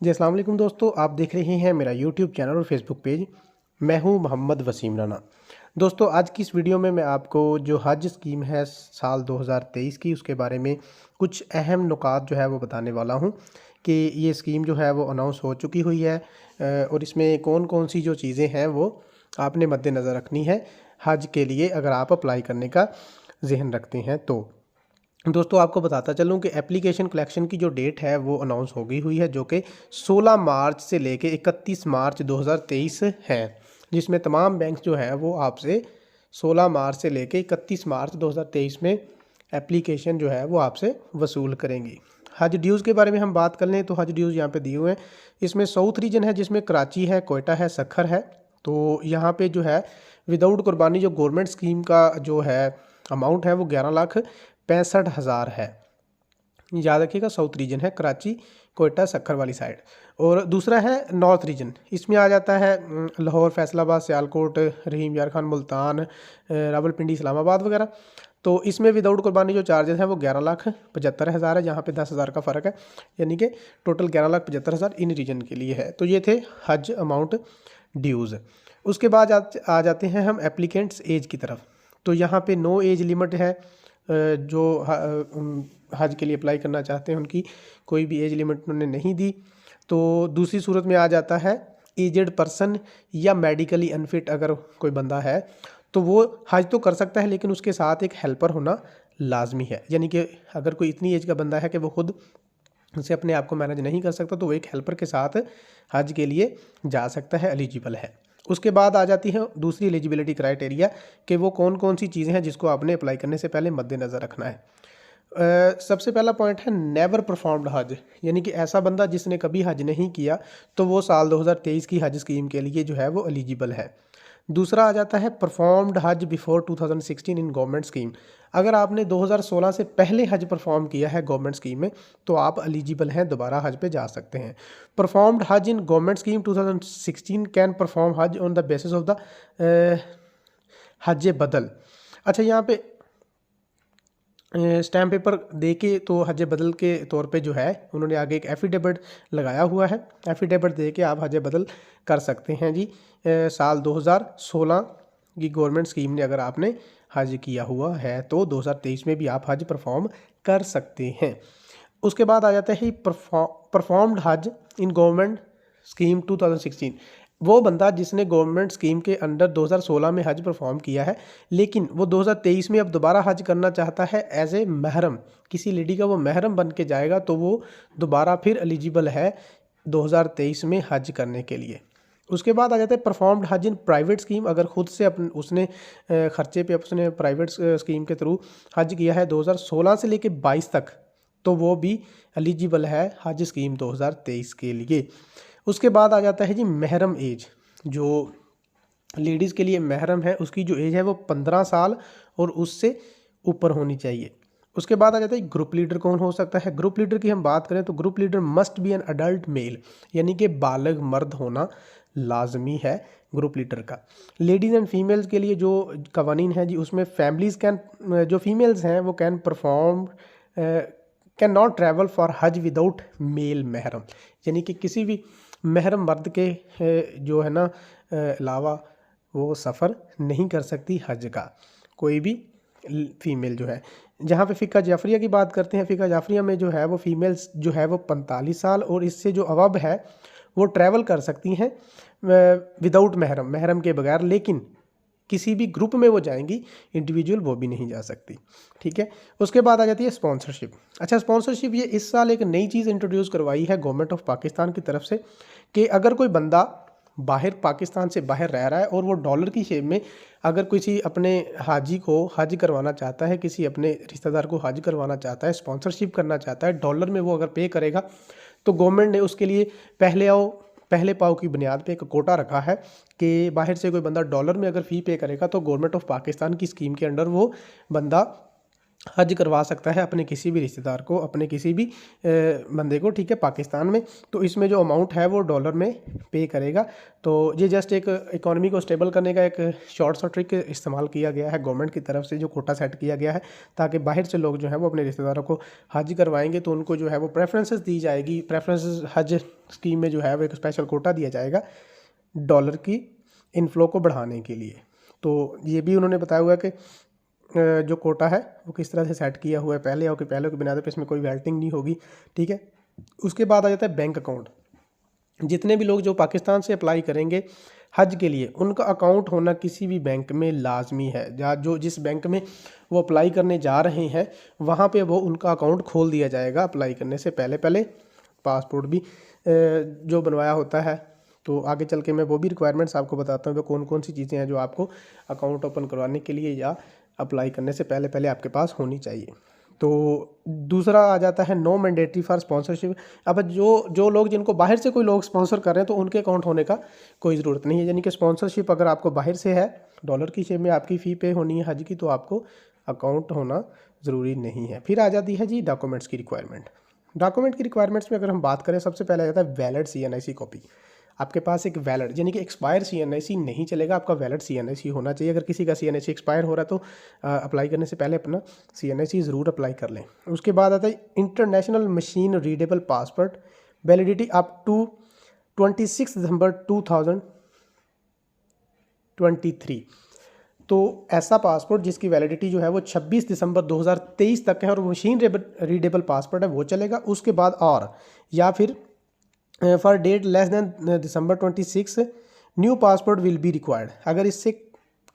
जी अस्सलाम वालेकुम दोस्तों, आप देख रहे हैं मेरा यूट्यूब चैनल और फेसबुक पेज। मैं हूं मोहम्मद वसीम राना। दोस्तों आज की इस वीडियो में मैं आपको जो हज स्कीम है साल 2023 की, उसके बारे में कुछ अहम नुकात जो है वो बताने वाला हूं कि ये स्कीम जो है वो अनाउंस हो चुकी हुई है और इसमें कौन कौन सी जो चीज़ें हैं वो आपने मद्देनज़र रखनी है हज के लिए, अगर आप अप्लाई करने का जहन रखते हैं तो। दोस्तों आपको बताता चलूं कि एप्लीकेशन कलेक्शन की जो डेट है वो अनाउंस हो गई हुई है, जो कि 16 मार्च से लेके 31 मार्च 2023 है, जिसमें तमाम बैंक जो है वो आपसे 16 मार्च से लेके 31 मार्च 2023 में एप्लीकेशन जो है वो आपसे वसूल करेंगी। हज ड्यूज़ के बारे में हम बात कर लें तो हज ड्यूज़ यहाँ पे दिए हुए हैं। इसमें साउथ रीजन है जिसमें कराची है, कोयटा है, सखर है। तो यहाँ पे जो है विदाउट कुर्बानी जो गवर्नमेंट स्कीम का जो है अमाउंट है वो 11,65,000 है। याद रखिएगा, साउथ रीजन है कराची, कोयटा, सखर वाली साइड। और दूसरा है नॉर्थ रीजन, इसमें आ जाता है लाहौर, फैसलाबाद, सियालकोट, रहीम यार खान, मुल्तान, रावलपिंडी, इस्लामाबाद वगैरह। तो इसमें विदाउट कुर्बानी जो चार्जेस हैं वो 11,75,000 है, जहाँ पे 10,000 का फ़र्क है, यानी कि टोटल 11,75,000 इन रीजन के लिए है। तो ये थे हज अमाउंट ड्यूज़। उसके बाद आ जाते हैं हम एप्लीकेंट्स एज की तरफ। तो यहाँ पे नो एज लिमिट है, जो हज के लिए अप्लाई करना चाहते हैं उनकी कोई भी एज लिमिट उन्होंने नहीं दी। तो दूसरी सूरत में आ जाता है एजेड पर्सन या मेडिकली अनफिट, अगर कोई बंदा है तो वो हज तो कर सकता है, लेकिन उसके साथ एक हेल्पर होना लाजमी है। यानी कि अगर कोई इतनी एज का बंदा है कि वो खुद से अपने आप को मैनेज नहीं कर सकता, तो वो एक हेल्पर के साथ हज के लिए जा सकता है, एलिजिबल है। उसके बाद आ जाती है दूसरी एलिजिबिलिटी क्राइटेरिया कि वो कौन कौन सी चीज़ें हैं जिसको आपने अप्लाई करने से पहले मद्देनज़र रखना है। सबसे पहला पॉइंट है नेवर परफॉर्म्ड हज, यानी कि ऐसा बंदा जिसने कभी हज नहीं किया तो वो साल 2023 की हज स्कीम के लिए जो है वो एलिजिबल है। दूसरा आ जाता है परफॉर्म्ड हज बिफोर 2016 इन गवर्नमेंट स्कीम। अगर आपने 2016 से पहले हज परफॉर्म किया है गवर्नमेंट स्कीम में तो आप एलिजिबल हैं, दोबारा हज पे जा सकते हैं। Performed Hajj in government scheme 2016 can perform Hajj on the basis of the Hajj बदल। अच्छा, यहाँ पे स्टैम्प पेपर दे के तो हज बदल के तौर पे जो है उन्होंने आगे एक एफिडेविट लगाया हुआ है। एफिडेविट दे के आप हज बदल कर सकते हैं जी। साल 2016 की गवर्नमेंट स्कीम ने अगर आपने हज किया हुआ है तो 2023 में भी आप हज परफॉर्म कर सकते हैं। उसके बाद आ जाता है performed Hajj in government scheme 2016। वो बंदा जिसने गवर्नमेंट स्कीम के अंडर 2016 में हज परफॉर्म किया है, लेकिन वो 2023 में अब दोबारा हज करना चाहता है एज ए महरम, किसी लेडी का वो महरम बन के जाएगा, तो वो दोबारा फिर एलिजिबल है 2023 में हज करने के लिए। उसके बाद आ जाता है performed Hajj in private scheme. अगर खुद से उसने खर्चे पे उसने प्राइवेट स्कीम के थ्रू हज किया है 2016 से लेके 22 तक, तो वो भी एलिजिबल है हज स्कीम 2023 के लिए। उसके बाद आ जाता है जी महरम एज। जो लेडीज़ के लिए महरम है उसकी जो एज है वो 15 साल और उससे ऊपर होनी चाहिए। उसके बाद आ जाता है ग्रुप लीडर कौन हो सकता है। ग्रुप लीडर की हम बात करें तो group leader must be an adult mail, यानी कि बालिग मर्द होना लाजमी है ग्रुप लीडर का। लेडीज़ एंड फीमेल्स के लिए जो कवानीन है जी, उसमें फैमिलीज़ कैन, जो फीमेल्स हैं वो can perform can not travel for हज विदाउट मेल महरम, यानी कि किसी भी महरम मर्द के जो है ना अलावा वो सफ़र नहीं कर सकती हज का, कोई भी फ़ीमेल जो है। जहाँ पे फ़िका जाफरिया की बात करते हैं, फ़िका जाफरिया में जो है वो फीमेल्स जो है वो 45 साल और इससे जो अवब है वो ट्रैवल कर सकती हैं विदाउट महरम, महरम के बगैर, लेकिन किसी भी ग्रुप में वो जाएंगी, इंडिविजुअल वो भी नहीं जा सकती। ठीक है। उसके बाद आ जाती है स्पॉन्सरशिप। अच्छा, स्पॉन्सरशिप ये इस साल एक नई चीज़ इंट्रोड्यूस करवाई है गवर्नमेंट ऑफ पाकिस्तान की तरफ से कि अगर कोई बंदा बाहर, पाकिस्तान से बाहर रह रहा है और वो डॉलर की शेप में अगर किसी अपने हाजी को हज करवाना चाहता है, किसी अपने रिश्तेदार को हज करवाना चाहता है, स्पॉन्सरशिप करना चाहता है, डॉलर में वो अगर पे करेगा तो गवर्नमेंट ने उसके लिए पहले आओ पहले पाव की बुनियाद पे एक कोटा रखा है कि बाहर से कोई बंदा डॉलर में अगर फ़ी पे करेगा तो गवर्नमेंट ऑफ पाकिस्तान की स्कीम के अंडर वो बंदा हज करवा सकता है अपने किसी भी रिश्तेदार को, अपने किसी भी बंदे को, ठीक है, पाकिस्तान में। तो इसमें जो अमाउंट है वो डॉलर में पे करेगा। तो ये जस्ट एक इकॉनमी को स्टेबल करने का एक शॉर्ट सा ट्रिक इस्तेमाल किया गया है गवर्नमेंट की तरफ से, जो कोटा सेट किया गया है, ताकि बाहर से लोग जो है वो अपने रिश्तेदारों को हज करवाएंगे तो उनको जो है वो प्रेफरेंसेस दी जाएगी। प्रेफरेंसेस हज स्कीम में जो है वो एक स्पेशल कोटा दिया जाएगा डॉलर की इनफ्लो को बढ़ाने के लिए। तो ये भी उन्होंने बताया हुआ है कि जो कोटा है वो किस तरह से सेट किया हुआ है पहले, और कि पहले की बुनियाद पर इसमें कोई वेल्टिंग नहीं होगी, ठीक है। उसके बाद आ जाता है बैंक अकाउंट। जितने भी लोग जो पाकिस्तान से अप्लाई करेंगे हज के लिए, उनका अकाउंट होना किसी भी बैंक में लाजमी है। या जो जिस बैंक में वो अप्लाई करने जा रहे हैं वहाँ पे वो उनका अकाउंट खोल दिया जाएगा अप्लाई करने से पहले। पहले पासपोर्ट भी जो बनवाया होता है, तो आगे चल के मैं वो भी रिक्वायरमेंट्स आपको बताता हूँ कि कौन कौन सी चीज़ें हैं जो आपको अकाउंट ओपन करवाने के लिए या अप्लाई करने से पहले पहले आपके पास होनी चाहिए। तो दूसरा आ जाता है नो मैंडेटरी फॉर स्पॉन्सरशिप। अब जो लोग जिनको बाहर से कोई लोग स्पॉन्सर कर रहे हैं तो उनके अकाउंट होने का कोई ज़रूरत नहीं है। यानी कि स्पॉन्सरशिप अगर आपको बाहर से है, डॉलर की शेप में आपकी फ़ी पे होनी है हज की, तो आपको अकाउंट होना ज़रूरी नहीं है। फिर आ जाती है जी डॉक्यूमेंट्स की रिक्वायरमेंट। डॉक्यूमेंट की रिक्वायरमेंट्स में अगर हम बात करें, सबसे पहले आ जाता है वैलिड CNIC कॉपी। आपके पास एक वैलिड यानी कि एक्सपायर CNIC नहीं चलेगा, आपका वैलिड CNIC होना चाहिए। अगर किसी का CNIC एक्सपायर हो रहा है तो अप्लाई करने से पहले अपना CNIC ज़रूर अप्लाई कर लें। उसके बाद आता है international machine readable passport, validity up to 26 December 2023। तो ऐसा पासपोर्ट जिसकी वैलिडिटी जो है वो 26 दिसंबर 2023 तक है और मशीन रीडेबल पासपोर्ट है वो चलेगा। उसके बाद और या फिर for date less than December 26 new passport will be required. अगर इससे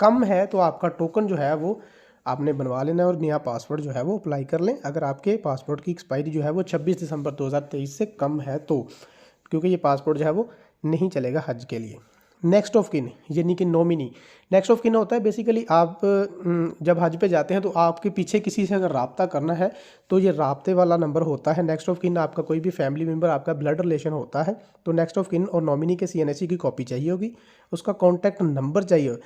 कम है तो आपका टोकन जो है वो आपने बनवा लेना है और नया पासपोर्ट जो है वो अप्लाई कर लें। अगर आपके पासपोर्ट की एक्सपायरी जो है वो 26 दिसंबर 2023 से कम है तो, क्योंकि ये पासपोर्ट जो है वो नहीं चलेगा हज के लिए। नेक्स्ट ऑफ किन यानी कि नॉमिनी। नेक्स्ट ऑफ किन होता है बेसिकली आप जब हज पे जाते हैं तो आपके पीछे किसी से अगर रब्ता करना है तो ये रब्ते वाला नंबर होता है। नेक्स्ट ऑफ किन आपका कोई भी फैमिली मेम्बर, आपका ब्लड रिलेशन होता है, तो नेक्स्ट ऑफ किन और नॉमिनी के CNIC की कॉपी चाहिए होगी, उसका कॉन्टैक्ट नंबर चाहिए।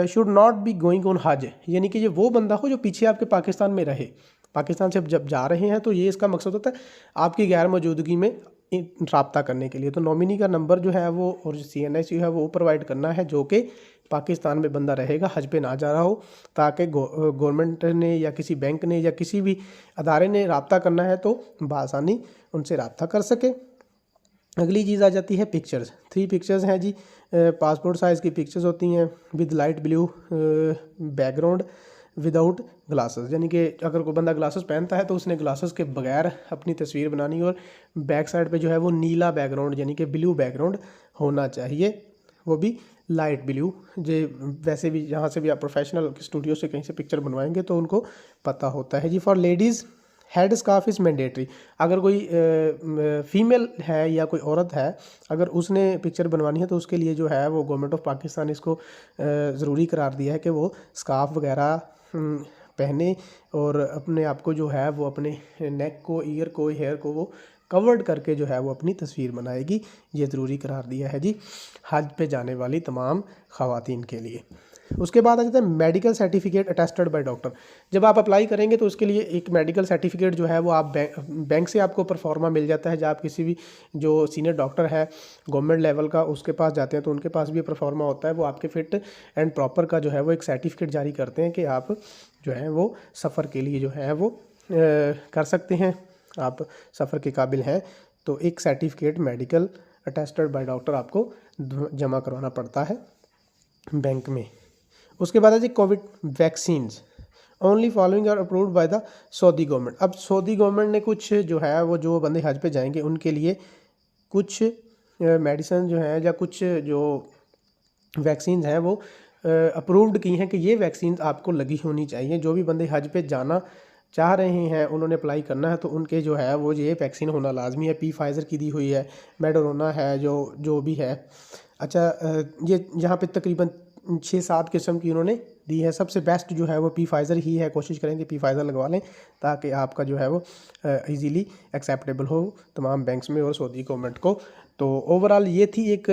Should not be going on हज, यानी कि ये वो बंदा हो जो पीछे आपके पाकिस्तान में रहे। पाकिस्तान से जब जा रहे हैं तो ये इसका मकसद होता है आपकी गैर मौजूदगी में रब्ता करने के लिए। तो नॉमिनी का नंबर जो है वो और CNIC है वो प्रोवाइड करना है जो कि पाकिस्तान में बंदा रहेगा, हज पे ना जा रहा हो, ताकि गवर्नमेंट ने या किसी बैंक ने या किसी भी अदारे ने रब्ता करना है तो बआसानी उनसे रब्ता कर सके। अगली चीज़ आ जाती है पिक्चर्स। 3 पिक्चर्स हैं जी। पासपोर्ट साइज़ की पिक्चर्स होती हैं with light blue background without glasses, यानी कि अगर कोई बंदा ग्लासेस पहनता है तो उसने ग्लासेस के बगैर अपनी तस्वीर बनानी, और बैक साइड पे जो है वो नीला बैकग्राउंड यानी कि ब्लू बैकग्राउंड होना चाहिए, वो भी लाइट ब्लू। जे वैसे भी जहाँ से भी आप प्रोफेशनल स्टूडियो से कहीं से पिक्चर बनवाएंगे तो उनको पता होता है जी। For ladies head scarf is mandatory. अगर कोई फीमेल है या कोई औरत है, अगर उसने पिक्चर बनवानी है तो उसके लिए जो है वो गवर्नमेंट ऑफ पाकिस्तान इसको ज़रूरी करार दिया है कि वो स्कार्फ वगैरह पहने और अपने आप को जो है वो अपने नेक को, ईयर को, हेयर को वो कवर्ड करके जो है वो अपनी तस्वीर बनाएगी। ये ज़रूरी करार दिया है जी हज पे जाने वाली तमाम ख़वातीन के लिए। उसके बाद आ जाता है medical certificate attested by doctor. जब आप अप्लाई करेंगे तो उसके लिए एक मेडिकल सर्टिफिकेट जो है वो आप बैंक से आपको परफॉर्मा मिल जाता है। जब आप किसी भी जो सीनियर डॉक्टर है गवर्नमेंट लेवल का उसके पास जाते हैं तो उनके पास भी परफॉर्मा होता है, वो आपके फिट एंड प्रॉपर का जो है वो एक सर्टिफिकेट जारी करते हैं कि आप जो है वो सफ़र के लिए जो है वो कर सकते हैं, आप सफ़र के काबिल हैं। तो एक certificate medical attested by doctor आपको जमा करवाना पड़ता है बैंक में। उसके बाद है जी COVID vaccines only following are approved by the Saudi government. अब सऊदी गवर्नमेंट ने कुछ जो है वो जो बंदे हज पे जाएंगे उनके लिए कुछ मेडिसिन जो है या कुछ जो वैक्सीन हैं वो अप्रूव्ड की हैं कि ये वैक्सीन आपको लगी होनी चाहिए। जो भी बंदे हज पे जाना चाह रहे हैं उन्होंने अप्लाई करना है तो उनके जो है वो ये वैक्सीन होना लाजमी है। फाइज़र की दी हुई है, मेडोरोना है, जो भी है। अच्छा, ये यहाँ पे तकरीबन 6-7 किस्म की उन्होंने दी है। सबसे बेस्ट जो है वो फाइज़र ही है। कोशिश करें कि फाइज़र लगवा लें ताकि आपका जो है वो इजीली एक्सेप्टेबल हो तमाम बैंक्स में और सऊदी गवर्नमेंट को। तो ओवरऑल ये थी एक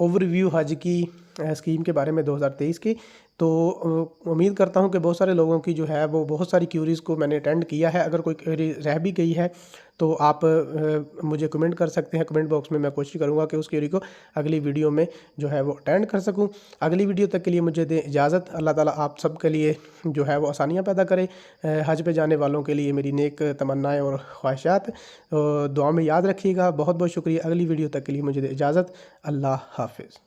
ओवरव्यू हज की स्कीम के बारे में 2023 की। तो उम्मीद करता हूँ कि बहुत सारे लोगों की जो है वो बहुत सारी क्यूरीज़ को मैंने अटेंड किया है। अगर कोई क्यूरी रह भी गई है तो आप मुझे कमेंट कर सकते हैं कमेंट बॉक्स में। मैं कोशिश करूँगा कि उस क्यूरी को अगली वीडियो में जो है वो अटेंड कर सकूँ। अगली वीडियो तक के लिए मुझे दें इजाज़त। अल्लाह ताला आप सब के लिए जो है वो आसानियाँ पैदा करे। हज पे जाने वालों के लिए मेरी नेक तमन्नाएँ और ख्वाहिशात दुआ में याद रखिएगा। बहुत बहुत शुक्रिया। अगली वीडियो तक के लिए मुझे दें इजाज़त। अल्लाह हाफ़िज़।